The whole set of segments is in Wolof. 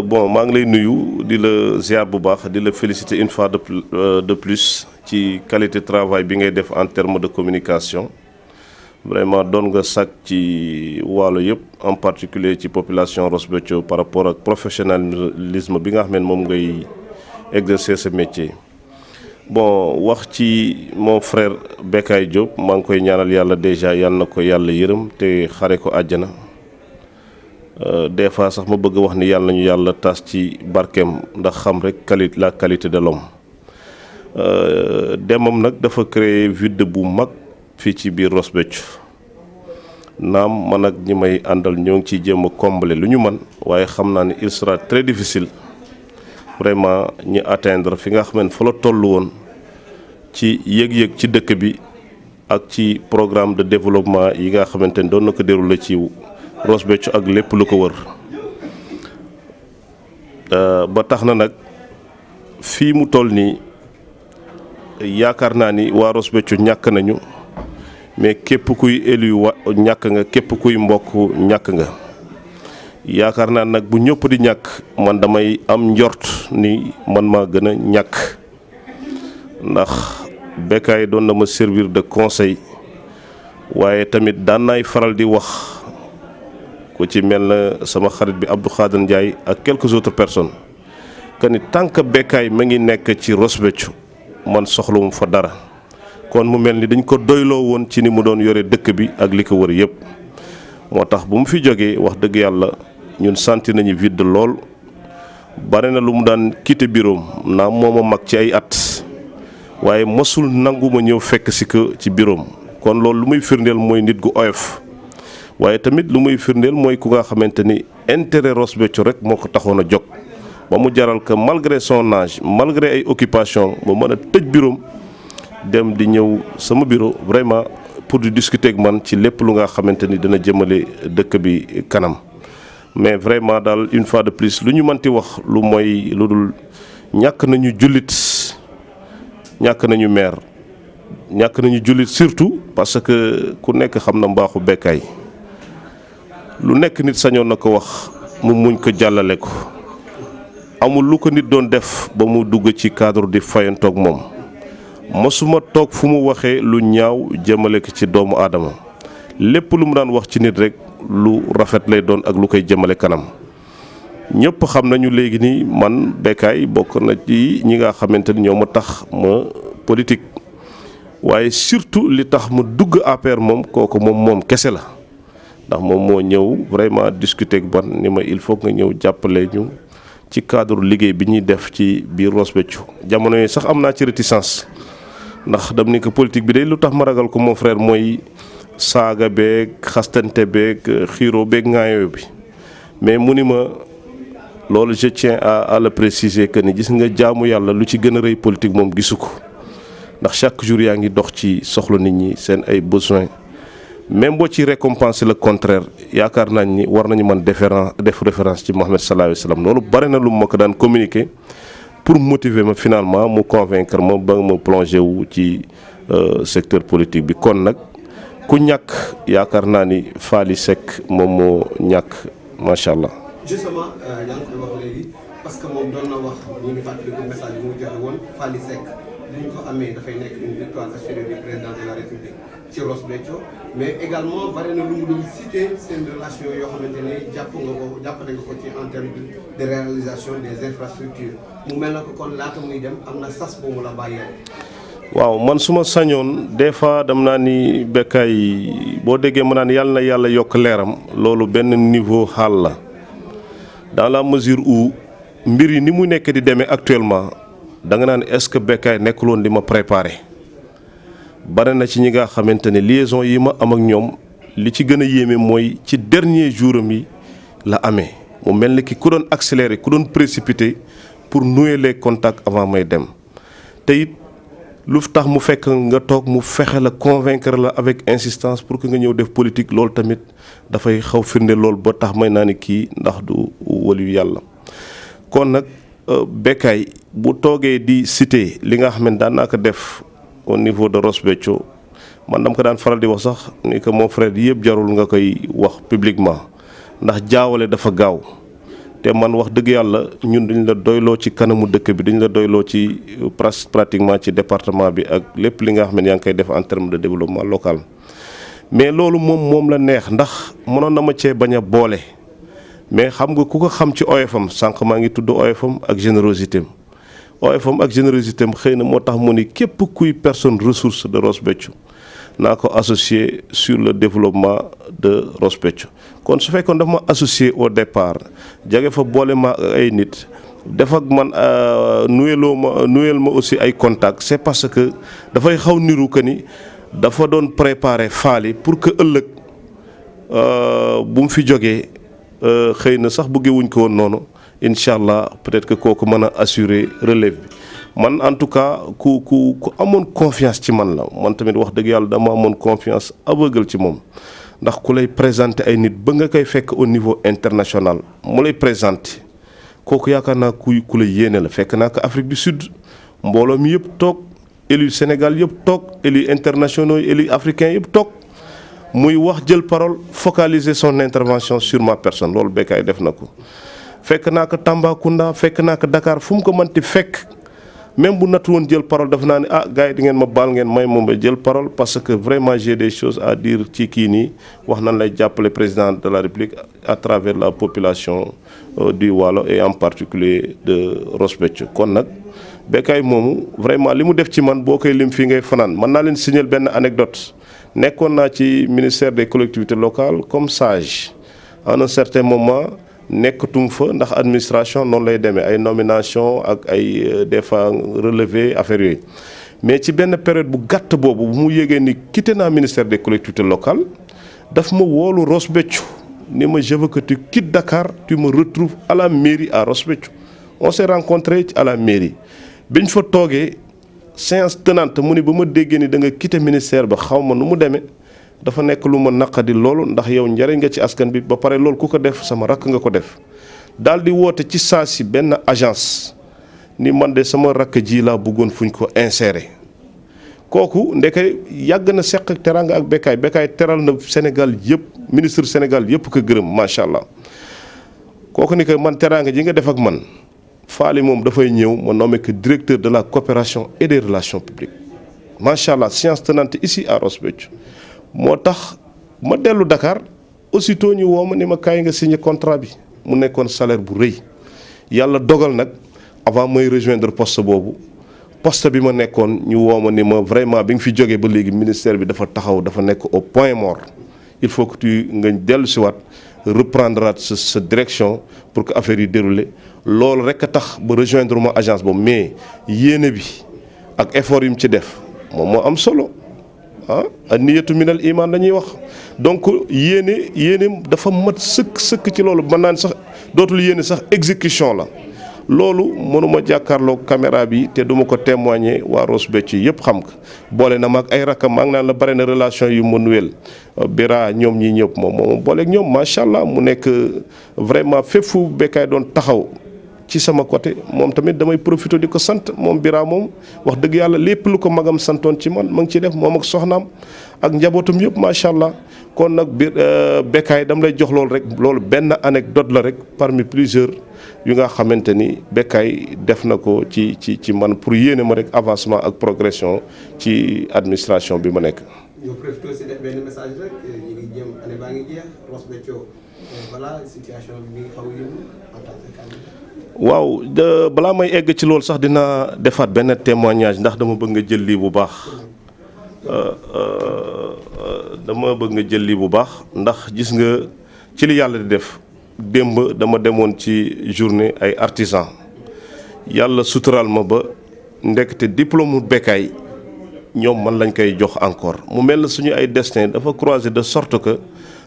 Bon maa ngi lay nuyu di la ziar bu baax di la féliciter une fois de plus ci qualité travail bi ngay def en termes de communication vraiment doon nga sàkk ci wàllu yëpp en particulier ci population Ross Béthio par rapport ak professionnalisme bi nga xam ne moom ngay exercer ce métier. Bon wax ci mon frère Bécaye Diop maa ngi koy ñaanal yàlla déjà yàlla na ko yàlla yërëm te xare ko àjjana. Des fois sax ma bëgg wax ni yàlla nañu yàlla tas ci barkeem ndax xam rek la qualité de l'homme demam nag dafa créer vide bu mag fii ci biir Ross Béthio naam man ak ñi may àndal ñoo ngi ciy jéem a combler lu ñu mën waaye xam naa ne il sera très difficile vraiment ñi atteindre fi nga xam ne fa la toll woon ci yëg-yëg ci dëkk bi ak ci programme de développement yi nga xamante ni doon na ko déroulé ci Ross Béthio ak lépp lu ko wër ba tax na nag fii mu toll nii yaakaar naa ni waa Ross Béthio ñàkk nañu mais képp kuy élu ñàkk nga képp kuy mbokk ñàkk nga yaakaar naa nag bu ñëpp di ñàkk man damay am njort ni man maa gën a ñàkk ndax Bécaye doon na ma servir de conseil waaye tamit daan naay faral di wax ku ci mel na sama xarit bi Abdou Khader Ndiaye ak quelques autres personnes que ni tant que Bécaye ma ngi nekk ci Ross Béthio man soxlawum fa dara kon mu mel ni dañ ko doyloo woon ci ni mu doon yore dëkk bi ak li ko wër yëpp moo tax bu mu fi jógee wax dëgg yàlla ñun sentir nañu vide lool bare na lu mu daan quitter bureau naam moo ma mag ci ay at waaye mosul nangu ma ñëw fekk si ko ci bureau kon loolu lu muy firndeel mooy nit gu oyof waaye tamit lu muy firndeel mooy ku nga xamante ni intérêt Ross Béthio rek moo ko taxoon a jóg ba mu jaral que malgré son âge malgré ay occupation mu mën a tëj bureau dem di ñëw sama bureau vraiment pour di discuter ak man ci lépp lu nga xamante ni dina jëmale dëkk bi kanam mais vraiment daal une fois de plus lu ñu mënti wax lu mooy lu dul ñàkk nañu jullit ñàkk nañu maire ñàkk nañu jullit surtout parce que ku nekk xam na mbaaxu Bécaye lu nekk nit sañoon na ko wax mu muñ ko jàllale ko amul lu ko nit doon def ba mu dugg ci cadre di fayantoog moom mosuma toog fu mu waxee lu ñaaw jëmale ko ci doomu aadama lépp lu mu daan wax ci nit rek lu rafet lay doon ak lu koy jëmale kanam ñëpp xam nañu léegi ni man Bécaye bokk na ci ñi nga xamante ni ñoo ma tax ma politique waaye surtout li tax ma dugg APR moom kooku moom kese la ndax moom moo ñëw vraiment discuter ak ban ni ma il faut nga ñëw jàppale ñu ci cadre liggéey bi ñuy def ci biir Ross Béthio jamono yi sax am naa ci réticence ndax dam ni ko politique bi day lu tax ma ragal ko mon frère mooy saaga beeg xastante beeg xiiroo beeg ŋaayoo bi mais mu ni ma loolu je tiens à le préciser que ni gis nga jaamu yàlla lu ci gën a rëy politique moom gisu ko ndax chaque jour yaa ngi dox ci soxla nit ñi seen ay besoins même boo ci récompenser le contraire yaakaar nañ ni war nañu mën def référence ci Mohamed sallallahu alayhi wa sallam loolu bare na lu ma ko daan communiquer pour motiver ma finalement mu convaincre ma ba ma plongé wu ci secteur politique bi kon nag ku ñàkk yaakaar naa ni Faly Seck moom moo ñàkk macha allah. justement yaa ngi koy wax léegi parce que moom doon na wax ñu ngi fàttaliku message bi mu joxe woon Faly Seck li ñu ko amee dafay nekk une victoire assurée du président de la République ci Ross Béthio mais également bari na lu mu doon cité seen relation yoo xamante ne jàppale nga ko ci en termes de réalisation des infrastructures mu mel na ko kon laata muy dem am na sas boobu la bàyyee. waaw man su ma sañoon des fois dem naa ni Bécaye boo déggee ma naan yàlla na yàlla yokk leeram loolu benn niveau xaal la dans la mesure où mbir yi ni mu nekk di demee actuellement da nga naan est-ce que Bécaye nekkul woon di ma préparer bare na ci ñi nga xamante ne liaison yi ma am ak ñoom li ci gën a yéeme mooy ci dernier jour am yi la amee mu mel ni ki ku doon accélérer ku doon précipiter pour nouer les contacts avant may dem te it lu tax mu fekk nga toog mu fexe la convaincre la avec insistance pour que nga ñëw def politique loolu tamit dafay xaw firnde loolu ba tax may naa ni kii ndax du waliyu yàlla kon nag Bécaye bu toogee di citer li nga xam ne daan naa ko def au niveau de Ross Béthio man dama ko daan faral di wax sax ni que mon frère yëpp jarul nga koy wax publiquement ndax jaawale dafa gaaw te man wax dëgg yàlla ñun dañ la doyloo ci kanamu dëkk bi dañ la doyloo ci pratiquement ci département bi ak lépp li nga xam ne yaa ngi koy def en terme de développement local. mais loolu moom la neex ndax mënoon na ma cee bañ a boole mais xam nga ku ko xam ci oyofam sànq maa ngi tudd oyofam ak générosité am oyofam ak générosité am xëy na moo tax mu ni képp kuy personne ressource de Ross Béthio naa ko associé sur le développement de Ross Béthio kon su fekkoon dafa ma associé au départ jage fa boole ma ay nit def ak man nuyel ma aussi ay contacts c'est parce que dafay xaw niru que ni dafa doon préparer faali pour que ëllëg bu mu fi jógee xëy na sax bëggewuñ ko woon noonu incha allah peut-être que kooku mën a assurer relève bi man en tout cas ku amoon confiance ci man la man tamit wax dëgg yàlla dama amoon confiance aveugle ci moom ndax ku lay présenter ay nit ba nga koy fekk au niveau international mu lay présenter kooku yaakaar naa ku la yéene la fekk naa ko Afrique du Sud mbooloo mi yëpp toog élus Sénégal yëpp toog élus internationaux élus africains yëpp toog muy wax jël parole focaliser son intervention sur ma personne loolu Bécaye def na ko fekk naa ko Tambacounda fekk naa ko Dakar fu mu ko mënti fekk même bu natu woon jël parole dafa naa ne gars yi di ngeen ma baal ngeen may moom ba jël parole parce que vraiment j'ai des choses à dire ci kii nii wax nan lay jàppale président de la République à travers la population du Waalo et en particulier de Ross Béthio kon nag Bécaye moomu vraiment li mu def ci man boo koy lim fii ngay fanaan mën naa leen signaler benn anecdote nekkoon naa ci ministère des collectivités locales comme sage à un certain moment nekkatum fa ndax administration noonu lay demee ay nomination ak ay des fois relevé affaire yooyu mais ci benn période bu gàtt boobu bu mu yégee ni quitté naa ministère des collectivités locales daf ma woolu Ross Béthio ni ma je veux que tu quittes Dakar tu me retrouves à la mairie à Ross Béthio on s'est rencontré à la mairie biñ fa toogee séance tenante mu ni ba ma déggee ni da nga quitté ministère ba xaw ma nu mu demee dafa nekk lu ma naqadi loolu ndax yow njariñ nga ci askan bi ba pare loolu ku ko def sama rakk nga ko def daal di woote ci saa si benn agence ni man de sama rakk ji laa bëggoon fuñ ko insérer kooku ndeke yàgg na seq teraanga ak Bécaye Bécaye teral na Sénégal yëpp ministre Sénégal yëpp ko gërëm macha allah kooku ni que man teraanga ji nga def ak man faali moom dafay ñëw ma nommé que directeur de la coopération et des relations publiques macha allah séance tenante ici à Ross Béthio moo tax ma dellu Dakar aussitôt ñu woo ma ni ma kaay nga signé contrat bi mu nekkoon salaire bu rëy yàlla dogal nag avant may rejoindre poste boobu poste bi ma nekkoon ñu woo ma ni ma vraiment bi nga fi jógee ba léegi ministère bi dafa taxaw dafa nekk au point mort il faut que tu nga dellu si waat reprendre sa direction pour que affaire yi déroulé loolu rek a tax ba rejoindre ma agence boobu mais yéene bi ak effort yi mu ci def moom moo am solo. niyatu minal iman la ñuy wax donc yéene dafa mat sëkk ci loolu mën naa ne sax dootul yéene sax exécution la loolu mënuma jàkkaarloo caméra bi te duma ko témoigner waa Ross Béthio yëpp xam ko boole na ma ak ay rakkam maa ngi naan la bare na relation yu ma nuweel Bira ñoom ñi ñëpp moom booleeg ñoom macha allah mu nekk vraiment fépp fu Bécaye doon taxaw ci sama côté moom tamit damay profité di ko sant moom Bira moom wax dëgg yàlla lépp lu ko magam santoon ci man ma ngi ciy def moom ak soxnaam ak njabootam yëpp macha allah kon nag Bécaye dama lay jox loolu rek loolu benn anecdote la rek parmi plusieurs yu nga xamante ni Bécaye def na ko ci man pour yéene ma rek avancement ak progression ci administration bi ma nekk. yow profité si def benn message rek ñu ngi jëm année baa ngi jeex Ross Béthio voilà situation bi mi ngi xaw a yëngu en tant que candidat. waaw balaa may egg ci loolu sax dinaa defaat benn témoignage ndax dama bëgg nga jël lii bu baax ndax gis nga ci li yàlla di def démb dama demoon ci journée ay artisans yàlla suturaal ma ba ndekete diplôme Bécaye ñoom man lañ koy jox encore mu mel na suñu ay destin dafa croiser de sorte que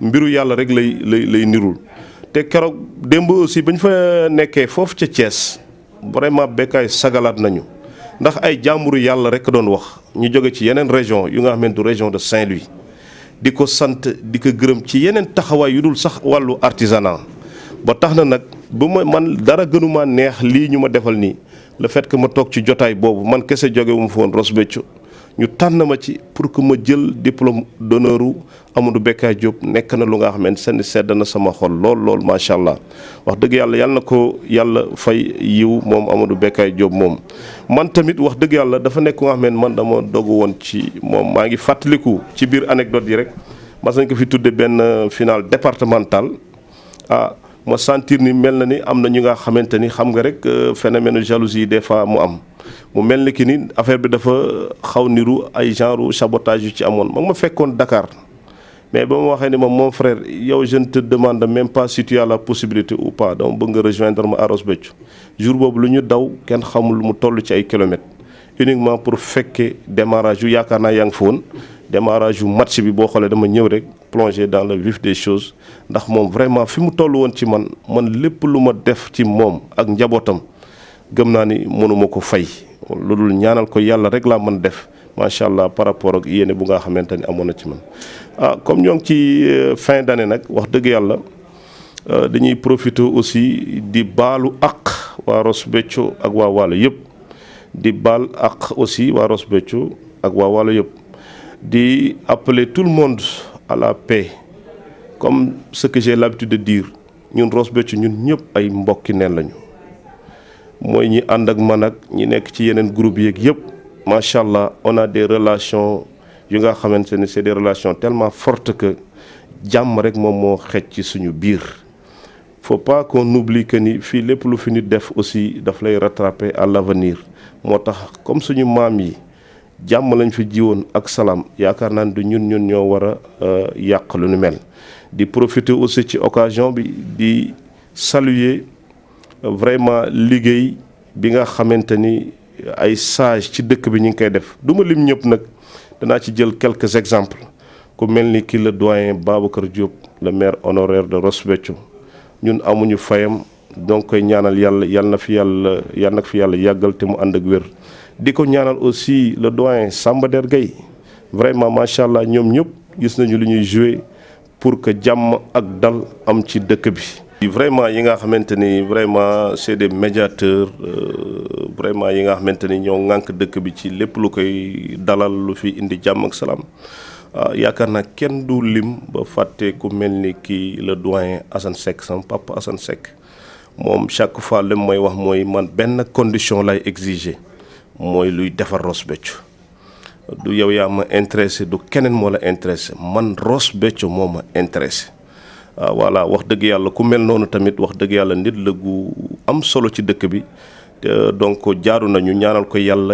mbiru yàlla rek lay nirul te keroog démb aussi bañ fa nekkee foofu ca Thiès vraiment Bécaye sagalaat nañu ndax ay jàmburu yàlla rek doon wax ñu jóge ci yeneen région yu nga xam ne du région de Saint-Louis di ko sant di ko gërëm ci yeneen taxawaay yu dul sax wàllu artisanat ba tax na nag bu ma man dara gënuma neex lii ñu ma defal nii le fait que ma toog ci jotaay boobu man kese jóge wu ma fa woon Ross Béthio ñu tànn ma ci pour que ma jël diplôme d'honneur u Amadou Bekkaay Diop nekk na lu nga xamante ne sedd na sama xol lool macha allah wax dëgg yàlla yal na ko yàlla fay yiw moom Amadou Bekkaay Diop moom. man tamit wax dëgg yàlla dafa nekk nga xam ne man dama dogu woon ci moom maa ngi fàttaliku ci biir anecdote yi rek mas nañ ko fi tudde benn final départemental ma sentir ni mel na ni am na ñu nga xamante ni xam nga rek phénomène jalousie des fois mu am mu mel ni ki ni affaire bi dafa xaw niru ay genre sabotage yu ci amoon ma fekkoon Dakar mais ba ma waxee ni moom mon frère yow je ne te demande même pas si tu as la possibilité ou pas dama bëgg nga rejoindre ma à Ross Béthio jour boobu lu ñu daw kenn xamul mu toll ci ay kilomètres uniquement pour fekkee démarrage yu yaakaar naa yaa ngi fa woon démarrage yu match bi boo xoolee dama ñëw rek plongé dans le vif des choses ndax moom vraiment fi mu toll woon ci man lépp lu ma def ci moom ak njabootam gëm naa ni mënuma ko fay lu dul ñaanal ko yàlla rek laa mën def macha allah par rapport ak yéene bu nga xamante ni amoon na ci man. comme ñoo ngi ci fin d'année nag wax dëgg yàlla dañuy profiter aussi di baalu ak waa Ross Béthio ak waa Waalo yëpp di baal ak aussi waa Ross Béthio ak waa Waalo yëpp di appeler tout le monde à la paix comme ce que j'ai l'habitude de dire ñun Ross Béthio ñun ñëpp ay mbokki neen lañu mooy ñi ànd ak man ak ñi nekk ci yeneen groupe yeeg yëpp macha allah on a des relations yu nga xamante ni c'est des relations tellement fortes que jàmm rek moom moo xej ci suñu biir. faut pas qu'on oublie que ni fii lépp lu fi nit def aussi daf lay rattraper à l'avenir moo tax comme suñu maam yi jàmm lañ fi jiwoon ak salaam yaakaar naa ne du ñun ñoo war a yàq lu nu mel. di profiter aussi ci occasion bi di saluer vraiment liggéey bi nga xamante ni ay sage ci dëkk bi ñu ngi koy def du ma lim ñëpp nag danaa ci jël quelques exemples ku mel ni ki le doyen Babacar Diop le maire honoraire de Ross Béthio ñun amuñu fayam donc koy ñaanal yàlla na fi yàlla yàggal te mu ànd ak wér. di ko ñaanal aussi le doyen Samba Der Gueye vraiment macha allah ñoom ñëpp gis nañu lu ñuy jouer pour que jàmm ak dal am ci dëkk bi. vraiment yi nga xamante ni vraiment c'est des médiateurs vraiment yi nga xamante ni ñoo ŋànk dëkk bi ci lépp lu koy dalal lu fi indi jàmm ak salaam yaakaar naa kenn du lim ba fàtte ku mel ni kii le doyen Assane Seck sama papa Assane Seck moom chaque fois li mooy wax mooy man benn condition lay exiger mooy luy defar Ross Béthio du yow yaa ma intéressé du keneen moo la intéressé man Ross Béthio moo ma intéressé. voilà wax dëgg yàlla ku mel noonu tamit wax dëgg yàlla nit la gu am solo ci dëkk bi donc jaaru nañu ñaanal ko yàlla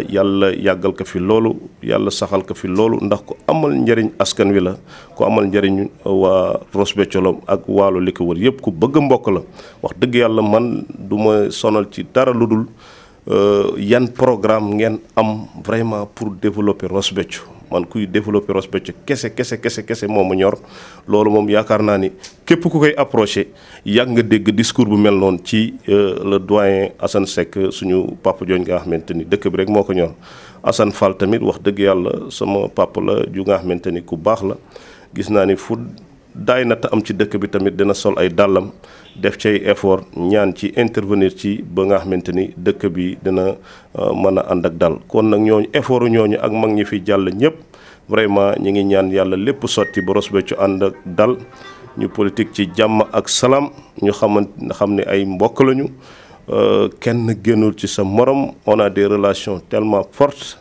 yàggal ko fi loolu yàlla saxal ko fi loolu ndax ku amal njëriñ askan wi la ku amal njëriñ waa Ross Béthio la ak Waalo li ko wër yëpp ku bëgg mbokk la wax dëgg yàlla man du ma sonal ci dara lu dul yan programme ngeen am vraiment pour développer Ross Béthio man kuy développer Ross Béthio kese moo ma ñor loolu moom yaakaar naa ni képp ku koy approché yàgg nga dégg discours bu mel noonu ci le doyen Assane Seck suñu papa jooñ nga xamante ni dëkk bi rek moo ko ñor Assane Fall tamit wax dëgg yàlla sama papa la ju nga xamante ni ku baax la gis naa ni fu daay na ta am ci dëkk bi tamit dina sol ay dàllam def ci ay effort ñaan ci intervenir ci ba nga xamante ni dëkk bi dina mën a ànd ak dal kon nag ñooñu effort ñooñu ak mag ñi fi jàll ñëpp vraiment ñi ngi ñaan yàlla lépp sotti ba Ross Béthio ànd ak dal ñu politique ci jàmm ak salaam ñu xam ne ay mbokk lañu kenn génnul ci sa morom on a des relations tellement fortes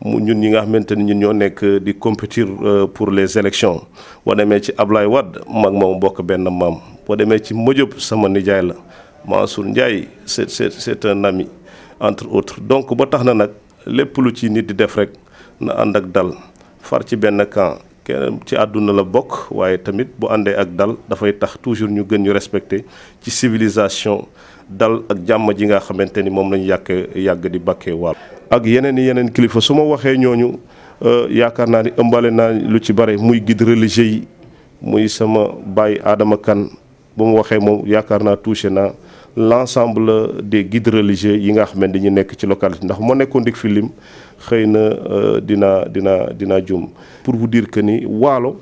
mu ñun ñi nga xamante ni ñun ñoo nekk di compétir pour les élections boo demee ci Ablaye Wade mag moom bokk benn maam boo demee ci Madiop sama nijaay la Mansour Ndiaye c'est un ami entre autres donc ba tax na nag lépp lu ci nit di def rek na ànd ak dal far ci benn camp kenn ci àdduna la bokk waaye tamit bu àndee ak dal dafay tax toujours ñu gën ñu respecter ci civilisation dal ak jàmm ji nga xamante ni moom lañu yàgg di bàkkee Waalo ak yeneen kilifa su ma waxee ñooñu yaakaar naa ni ëmbale naa lu ci bare muy guide religieux yi muy sama baay Adama Kane bu mu waxee moom yaakaar naa touché naa l'ensemble des guides religieux yi nga xamante ñu nekk ci localité ndax moo nekkoon dik fi lim xëy na dina jum pour vous dire que ni Waalo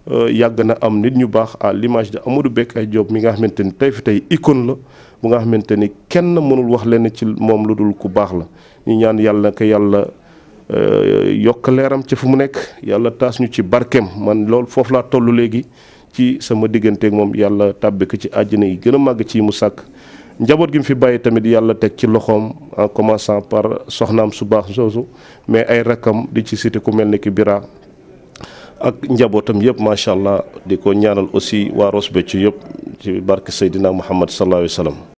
yàgg na am nit ñu baax à l'image de Amadou Bekkaay Diop mi nga xamante ni tey fi tey icône la bu nga xamante ni kenn mënul wax leen ci moom lu dul ku baax la ñu ñaan yàlla ko yàlla yokk leeram ci fu mu nekk yàlla taas ñu ci barkeem man loolu foofu laa toll léegi ci sama digganteeg moom yàlla tàbbi ko ci àjjana yi gën a màgg ci mu sàkk njaboot gi mu fi bàyyi tamit yàlla teg ci loxoom en commençant par soxnaam su baax soosu mais ay rakkam di ci cité ku mel ne ki Bira ak njabootam yëpp macha allah di ko ñaanal aussi waa Ross Béthio yëpp ci barke Seydina Muhammad sallallahu alayhi wa sallam